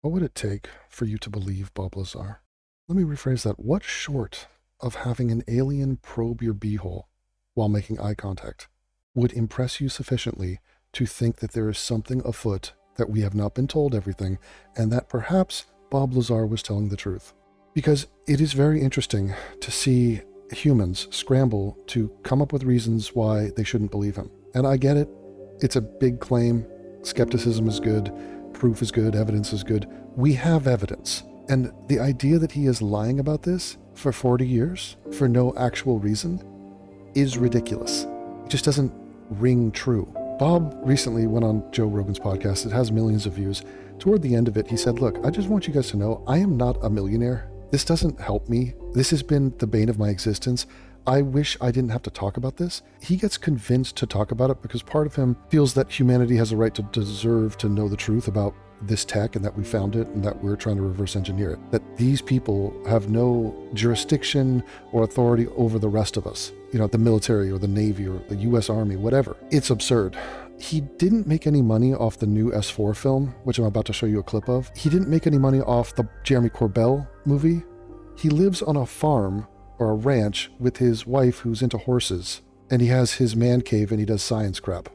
What would it take for you to believe Bob Lazar? Let me rephrase that. What short of having an alien probe your beehole while making eye contact would impress you sufficiently to think that there is something afoot, that we have not been told everything, and that perhaps Bob Lazar was telling the truth? Because it is very interesting to see humans scramble to come up with reasons why they shouldn't believe him. And I get it. It's a big claim. Skepticism is good. Proof is good. Evidence is good. We have evidence. And the idea that he is lying about this for 40 years for no actual reason is ridiculous. It just doesn't ring true. Bob recently went on Joe Rogan's podcast. It has millions of views. Toward the end of it, he said, look, I just want you guys to know I am not a millionaire. This doesn't help me. This has been the bane of my existence. I wish I didn't have to talk about this. He gets convinced to talk about it because part of him feels that humanity has a right to deserve to know the truth about this tech and that we found it and that we're trying to reverse engineer it. That these people have no jurisdiction or authority over the rest of us. You know, the military or the Navy or the US Army, whatever. It's absurd. He didn't make any money off the new S4 film, which I'm about to show you a clip of. He didn't make any money off the Jeremy Corbell movie. He lives on a farm or a ranch with his wife who's into horses, and he has his man cave and he does science crap.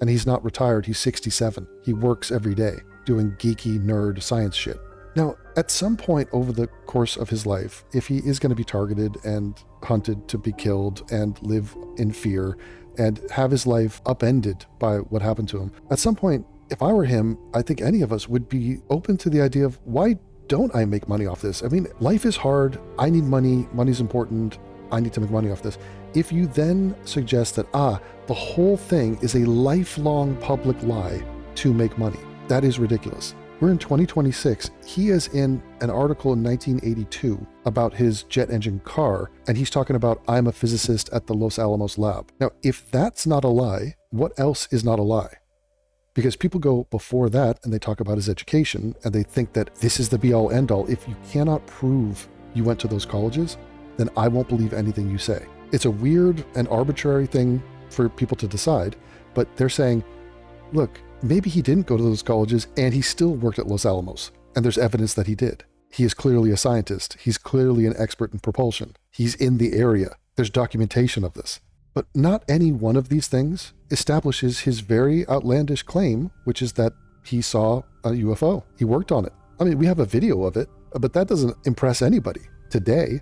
And he's not retired, he's 67. He works every day doing geeky nerd science shit. Now, at some point over the course of his life, if he is going to be targeted and hunted to be killed and live in fear and have his life upended by what happened to him, at some point, if I were him, I think any of us would be open to the idea of, why don't I make money off this? I mean, life is hard. I need money. Money's important. I need to make money off this. If you then suggest that, the whole thing is a lifelong public lie to make money, that is ridiculous. We're in 2026. He is in an article in 1982 about his jet engine car, and he's talking about, I'm a physicist at the Los Alamos lab. Now, if that's not a lie, what else is not a lie? Because people go before that and they talk about his education and they think that this is the be-all end-all. If you cannot prove you went to those colleges, then I won't believe anything you say. It's a weird and arbitrary thing for people to decide, but they're saying, look, maybe he didn't go to those colleges and he still worked at Los Alamos, and there's evidence that he did. He is clearly a scientist. He's clearly an expert in propulsion. He's in the area. There's documentation of this. But not any one of these things establishes his very outlandish claim, which is that he saw a UFO. He worked on it. I mean, we have a video of it, but that doesn't impress anybody today.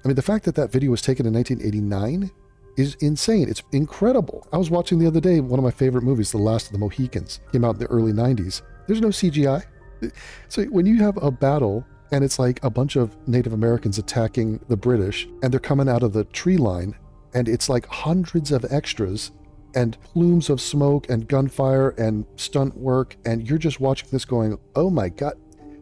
I mean, the fact that that video was taken in 1989 is insane. It's incredible. I was watching the other day one of my favorite movies, The Last of the Mohicans, came out in the early 90s. There's no CGI. So when you have a battle and it's like a bunch of Native Americans attacking the British and they're coming out of the tree line, and it's like hundreds of extras and plumes of smoke and gunfire and stunt work, and you're just watching this going, oh my God,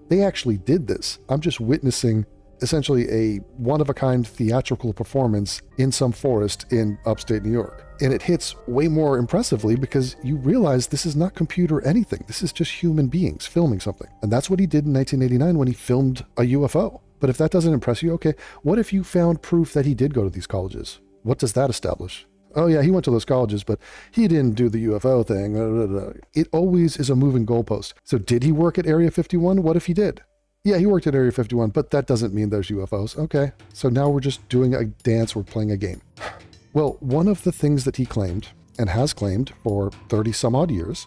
they actually did this. I'm just witnessing essentially a one-of-a-kind theatrical performance in some forest in upstate New York. And it hits way more impressively because you realize this is not computer anything. This is just human beings filming something. And that's what he did in 1989 when he filmed a UFO. But if that doesn't impress you, okay, what if you found proof that he did go to these colleges? What does that establish? Oh yeah, he went to those colleges, but he didn't do the UFO thing. It always is a moving goalpost. So did he work at Area 51? What if he did? Yeah, he worked at Area 51, but that doesn't mean there's UFOs. Okay, so now we're just doing a dance, we're playing a game. Well, one of the things that he claimed, and has claimed for 30 some odd years,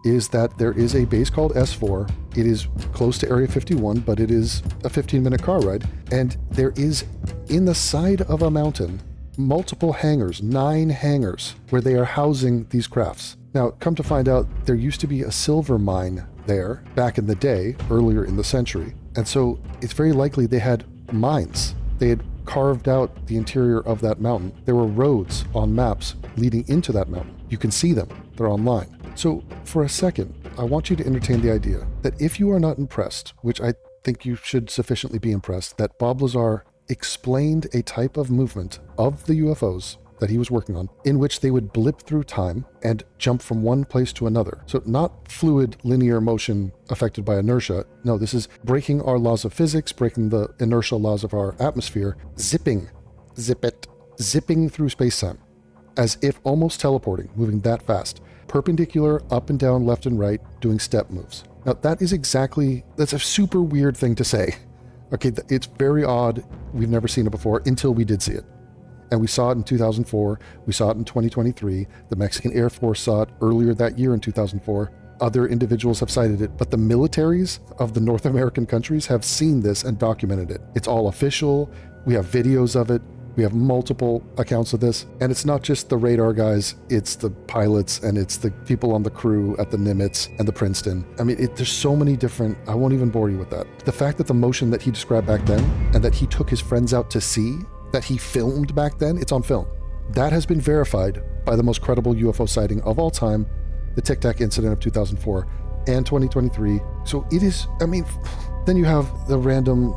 is that there is a base called S4. It is close to Area 51, but it is a 15-minute car ride. And there is, in the side of a mountain, multiple hangars, 9 hangars, where they are housing these crafts. Now, come to find out, there used to be a silver mine there back in the day, earlier in the century. And so it's very likely they had mines. They had carved out the interior of that mountain. There were roads on maps leading into that mountain. You can see them. They're online. So for a second, I want you to entertain the idea that if you are not impressed, which I think you should sufficiently be impressed, that Bob Lazar explained a type of movement of the UFOs that he was working on, in which they would blip through time and jump from one place to another. So not fluid linear motion affected by inertia. No, this is breaking our laws of physics, breaking the inertial laws of our atmosphere, zipping through space-time, as if almost teleporting, moving that fast, perpendicular, up and down, left and right, doing step moves. Now, that's a super weird thing to say. Okay, it's very odd. We've never seen it before until we did see it. And we saw it in 2004. We saw it in 2023. The Mexican Air Force saw it earlier that year in 2004. Other individuals have cited it, but the militaries of the North American countries have seen this and documented it. It's all official. We have videos of it. We have multiple accounts of this. And it's not just the radar guys, it's the pilots and it's the people on the crew at the Nimitz and the Princeton. I mean, there's so many different, I won't even bore you with that. The fact that the motion that he described back then and that he took his friends out to see, that he filmed back then, it's on film. That has been verified by the most credible UFO sighting of all time, the Tic Tac incident of 2004 and 2023. So it is, I mean, then you have the random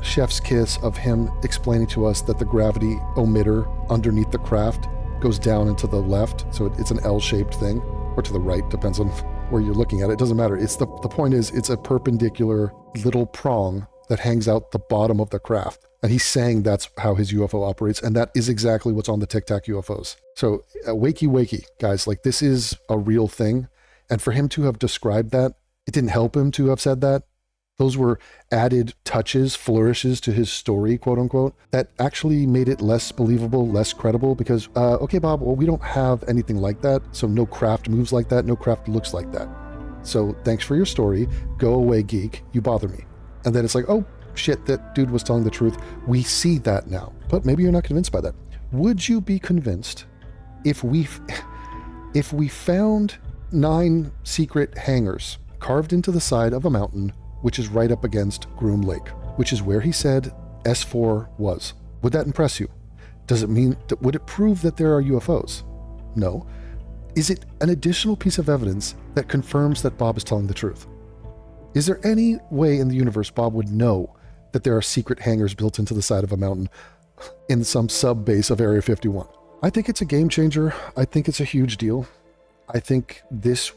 chef's kiss of him explaining to us that the gravity emitter underneath the craft goes down and to the left. So it's an L-shaped thing, or to the right, depends on where you're looking at it. It doesn't matter. It's the point is, it's a perpendicular little prong that hangs out the bottom of the craft. And he's saying that's how his UFO operates. And that is exactly what's on the Tic Tac UFOs. So wakey, guys, like this is a real thing. And for him to have described that, it didn't help him to have said that. Those were added touches, flourishes to his story, quote unquote, that actually made it less believable, less credible because, okay, Bob, well, we don't have anything like that. So no craft moves like that. No craft looks like that. So thanks for your story. Go away, geek. You bother me. And then it's like, oh, shit, that dude was telling the truth. We see that now. But maybe you're not convinced by that. Would you be convinced if we found 9 secret hangars carved into the side of a mountain, which is right up against Groom Lake, which is where he said S4 was? Would that impress you? Would it prove that there are UFOs? No. Is it an additional piece of evidence that confirms that Bob is telling the truth? Is there any way in the universe Bob would know that there are secret hangars built into the side of a mountain in some sub-base of Area 51? I think it's a game changer. I think it's a huge deal. I think this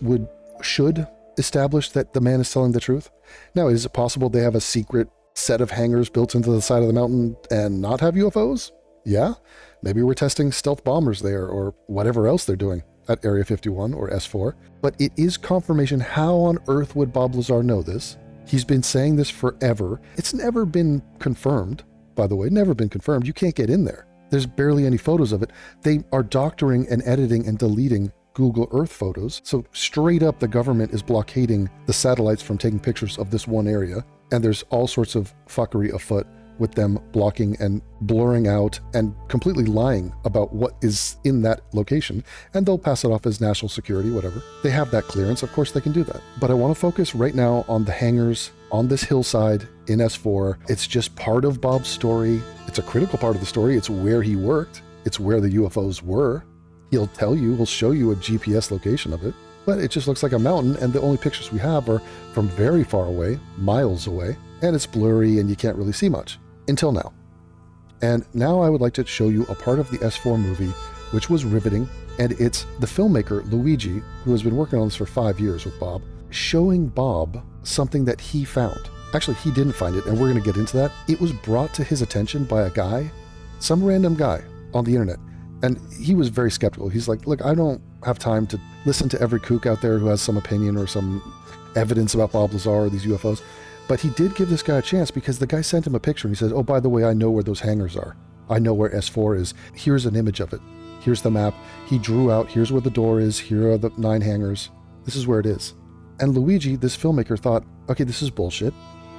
should establish that the man is telling the truth. Now, is it possible they have a secret set of hangars built into the side of the mountain and not have UFOs? Yeah. Maybe we're testing stealth bombers there or whatever else they're doing at Area 51 or S4. But it is confirmation. How on earth would Bob Lazar know this? He's been saying this forever. It's never been confirmed, by the way, never been confirmed. You can't get in there. There's barely any photos of it. They are doctoring and editing and deleting Google Earth photos. So straight up, the government is blockading the satellites from taking pictures of this one area. And there's all sorts of fuckery afoot with them blocking and blurring out and completely lying about what is in that location. And they'll pass it off as national security, whatever. They have that clearance. Of course they can do that. But I want to focus right now on the hangars on this hillside in S4. It's just part of Bob's story. It's a critical part of the story. It's where he worked. It's where the UFOs were. He'll tell you, he'll show you a GPS location of it, but it just looks like a mountain. And the only pictures we have are from very far away, miles away, and it's blurry and you can't really see much until now. And now I would like to show you a part of the S4 movie, which was riveting. And it's the filmmaker, Luigi, who has been working on this for 5 years with Bob, showing Bob something that he found. Actually, he didn't find it, and we're going to get into that. It was brought to his attention by a guy, some random guy on the internet. And he was very skeptical. He's like, look, I don't have time to listen to every kook out there who has some opinion or some evidence about Bob Lazar or these UFOs. But he did give this guy a chance because the guy sent him a picture and he says, oh, by the way, I know where those hangars are. I know where S4 is. Here's an image of it. Here's the map. He drew out, here's where the door is. Here are the 9 hangars. This is where it is. And Luigi, this filmmaker, thought, okay, this is bullshit.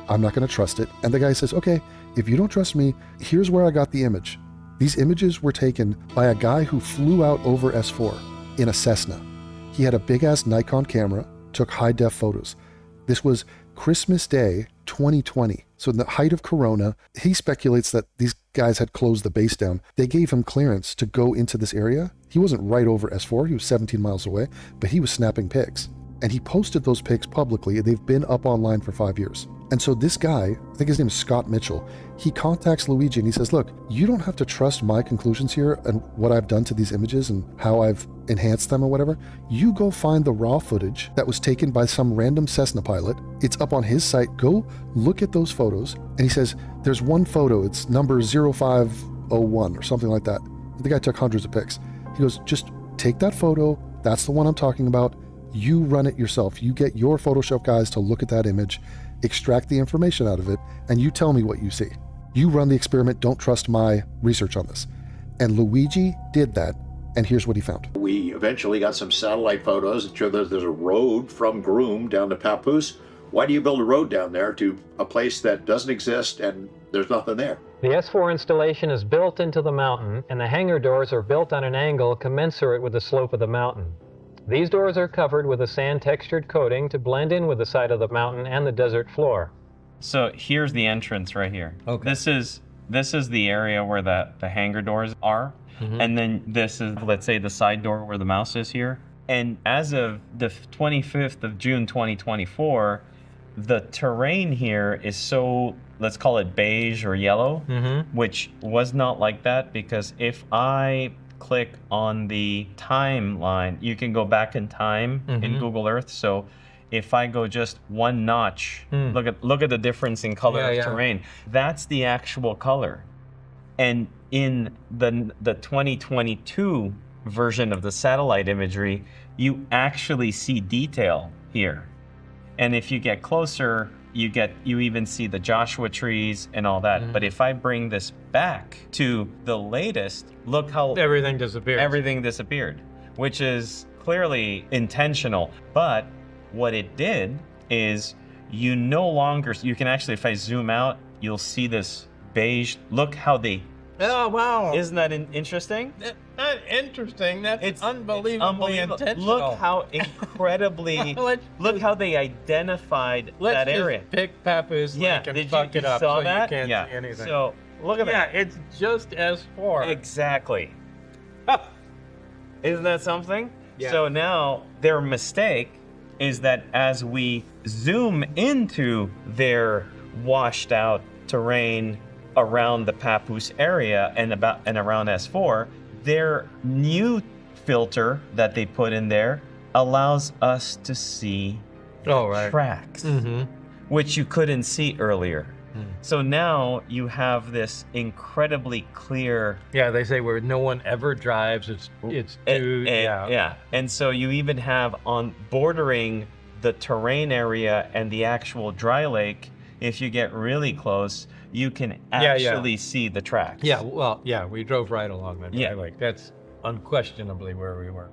I'm not going to trust it. And the guy says, okay, if you don't trust me, here's where I got the image. These images were taken by a guy who flew out over S4 in a Cessna. He had a big-ass Nikon camera, took high-def photos. This was Christmas Day, 2020. So in the height of Corona, he speculates that these guys had closed the base down. They gave him clearance to go into this area. He wasn't right over S4. He was 17 miles away, but he was snapping pics. And he posted those pics publicly. They've been up online for 5 years. And so this guy, I think his name is Scott Mitchell, he contacts Luigi and he says, look, you don't have to trust my conclusions here and what I've done to these images and how I've enhanced them or whatever. You go find the raw footage that was taken by some random Cessna pilot. It's up on his site. Go look at those photos. And he says, there's one photo, it's number 0501 or something like that. The guy took hundreds of pics. He goes, just take that photo. That's the one I'm talking about. You run it yourself. You get your Photoshop guys to look at that image, extract the information out of it, and you tell me what you see. You run the experiment. Don't trust my research on this. And Luigi did that, and here's what he found. We eventually got some satellite photos that show that there's a road from Groom down to Papoose. Why do you build a road down there to a place that doesn't exist and there's nothing there? The S4 installation is built into the mountain, and the hangar doors are built on an angle commensurate with the slope of the mountain. These doors are covered with a sand-textured coating to blend in with the side of the mountain and the desert floor. So here's the entrance right here. Okay. This is the area where the hangar doors are, and then this is, let's say, the side door where the mouse is here. And as of the 25th of June 2024, the terrain here is so, let's call it beige or yellow, which was not like that, because if I click on the timeline, you can go back in time in Google Earth. So if I go just one notch, look at the difference in color of terrain. That's the actual color. And in the 2022 version of the satellite imagery, you actually see detail here. And if you get closer, you even see the Joshua trees and all that. But if I bring this back to the latest, look how Everything disappeared. Everything disappeared, which is clearly intentional. But what it did is you no longer, you can actually, if I zoom out, you'll see this beige. Look how they, Oh, wow. isn't that interesting? Not interesting. That's It's unbelievably unbelievable. intentional. Look how incredibly, look how they identified Let's that area. just pick Papoose Lake and did fuck you it up saw so that? you can't Yeah. see anything. So look at yeah, that. it's just S4. Exactly. Isn't that something? Yeah. So now their mistake is that as we zoom into their washed out terrain around the Papoose area and around S4, their new filter that they put in there allows us to see tracks, which you couldn't see earlier. So now you have this incredibly clear. Yeah, they say where no one ever drives. It's too yeah. And so you even have on bordering the terrain area and the actual dry lake. If you get really close, you can actually see the tracks. Yeah, well, yeah, we drove right along that. Yeah. Like that's unquestionably where we were.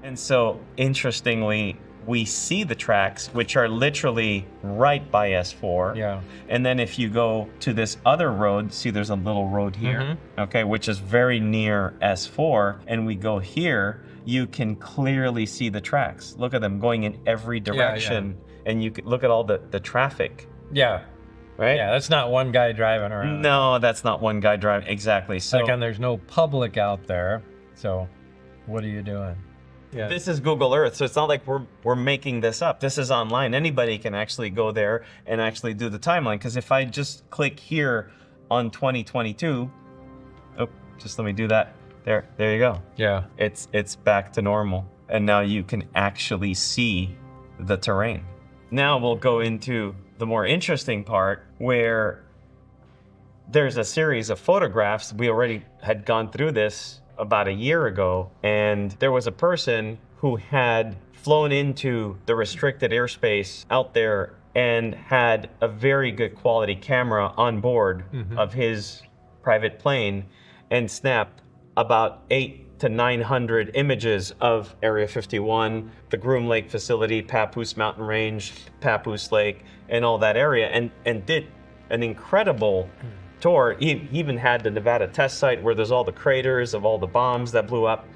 And so, interestingly, we see the tracks, which are literally right by S4. Yeah. And then if you go to this other road, see there's a little road here, okay, which is very near S4, and we go here, you can clearly see the tracks. Look at them going in every direction, and you can look at all the traffic. Yeah. Right? Yeah, that's not one guy driving around. No, that's not one guy driving. Exactly. So Like, and there's no public out there. So, what are you doing? Yeah. This is Google Earth, so it's not like we're making this up. This is online. Anybody can actually go there and actually do the timeline. Because if I just click here on 2022, just let me do that. There you go. Yeah. It's back to normal, and now you can actually see the terrain. Now we'll go into the more interesting part, where there's a series of photographs. We already had gone through this about a year ago, and there was a person who had flown into the restricted airspace out there and had a very good quality camera on board of his private plane and snapped about 800 to 900 images of Area 51, the Groom Lake facility, Papoose Mountain Range, Papoose Lake, and all that area, and did an incredible tour. He even had the Nevada test site where there's all the craters of all the bombs that blew up.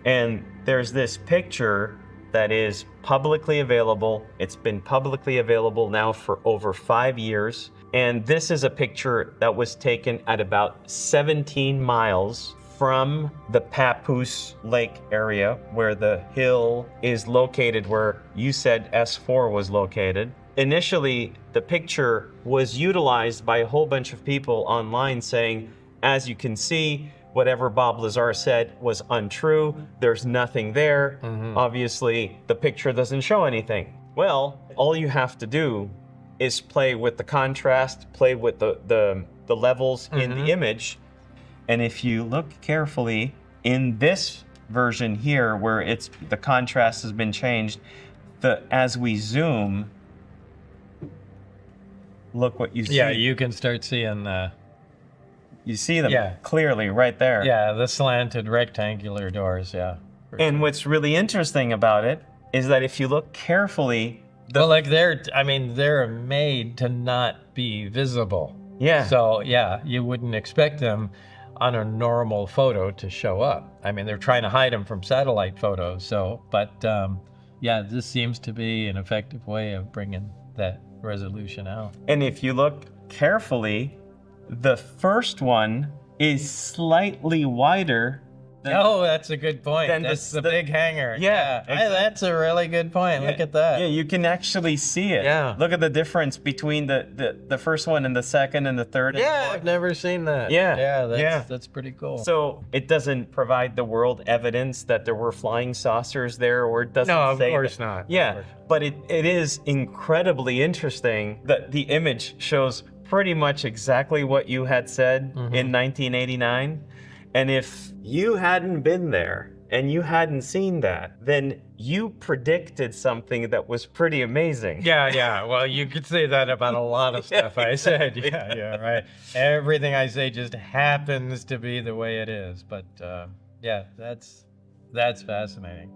And there's this picture that is publicly available. It's been publicly available now for over 5 years. And this is a picture that was taken at about 17 miles from the Papoose Lake area, where the hill is located, where you said S4 was located. Initially, the picture was utilized by a whole bunch of people online saying, as you can see, whatever Bob Lazar said was untrue. There's nothing there. Obviously, the picture doesn't show anything. Well, all you have to do is play with the contrast, play with the levels in the image. And if you look carefully in this version here where the contrast has been changed. As we zoom, look what you see. Yeah, you can start seeing You see them clearly right there. Yeah, the slanted rectangular doors, yeah. And what's really interesting about it is that if you look carefully, they're made to not be visible. Yeah. So, yeah, you wouldn't expect them on a normal photo to show up. I mean, they're trying to hide them from satellite photos. This seems to be an effective way of bringing that resolution out. And if you look carefully, the first one is slightly wider. That's a good point. That's the big hanger. Yeah, exactly. That's a really good point. Look at that. Yeah, you can actually see it. Yeah. Look at the difference between the first one and the second and the third. Yeah, I've never seen that. Yeah. That's pretty cool. So it doesn't provide the world evidence that there were flying saucers there, or it doesn't say. No, of course not. Yeah, but it is incredibly interesting that the image shows pretty much exactly what you had said in 1989. And if you hadn't been there and you hadn't seen that, then you predicted something that was pretty amazing. Yeah. Well, you could say that about a lot of stuff I said. Yeah, right. Everything I say just happens to be the way it is. But that's fascinating.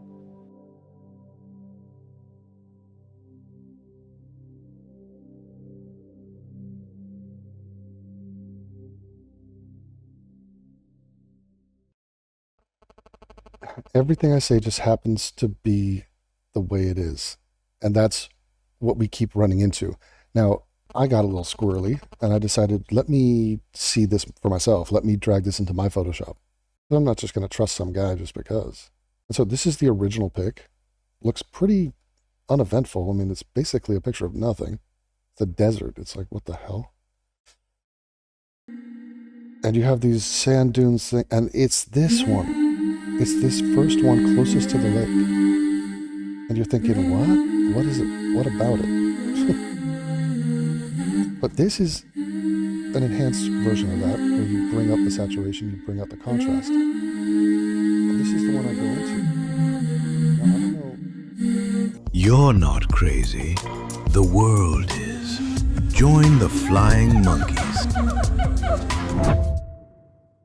Everything I say just happens to be the way it is. And that's what we keep running into. Now, I got a little squirrely and I decided, let me see this for myself. Let me drag this into my Photoshop. I'm not just going to trust some guy just because. And so this is the original pic. Looks pretty uneventful. I mean, it's basically a picture of nothing. It's a desert. It's like, what the hell? And you have these sand dunes thing, and it's this one. It's this first one closest to the lake. And you're thinking, what? What is it? What about it? But this is an enhanced version of that, where you bring up the saturation, you bring out the contrast. And this is the one I go into. Now, I don't know. You're not crazy. The world is. Join the flying monkeys.